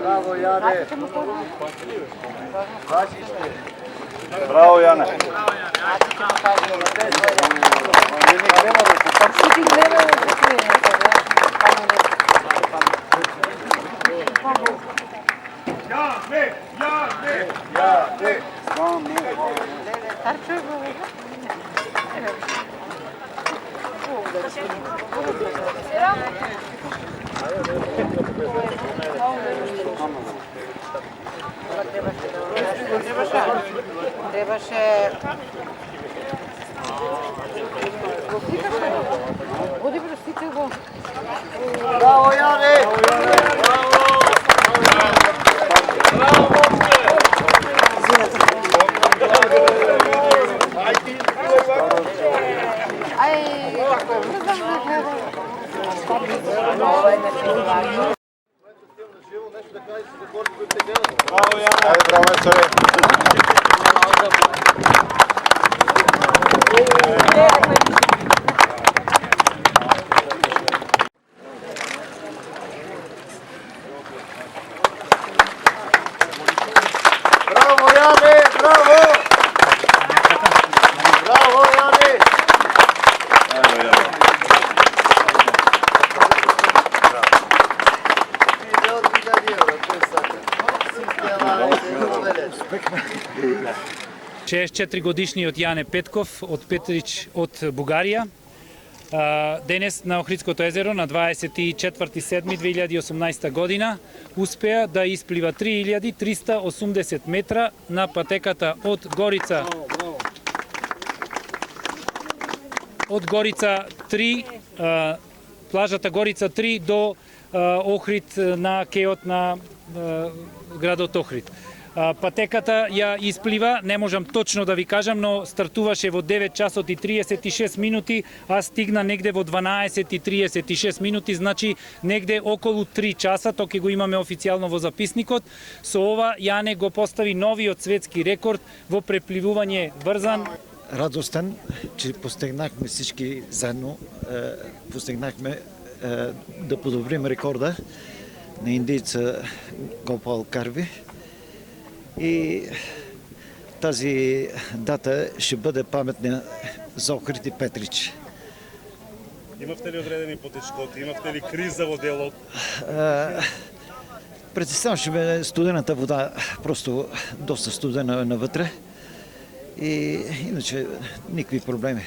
Браво, Яне! Браво, Яне! Трябваше... Води простите го. Браво, Яне! Браво, Яне! Айде, браво, Ецоре! Браво, Яне! Браво! Браво, Яне! Браво, 64-годишниот Јане Петков од Петрич од Бугарија. Денес на Охридското езеро на 24.7.2018 година успеа да исплива 3380 метра на патеката од Горица 3, плажата Горица 3 до Охрид на кеот на градот Охрид. Патеката ја исплива, не можам точно да ви кажам, но стартуваше во 9 часот и 36 минути, а стигна негде во 12 и 36 минути, значи негде околу 3 часа, тоа ќе го имаме официјално во записникот. Со ова Јане го постави новиот светски рекорд во препливување врзан. Радостен, че постигнахме всички заедно, постигнахме да подобрим рекорда на индийца Гопал Карви. И тази дата ще бъде паметна за Охрид и Петрич. Имавте ли одредени потешкоти? Имавте ли криза во делот? Предиставаше ме студената вода, просто доста студена навътре. И иначе никакви проблеми.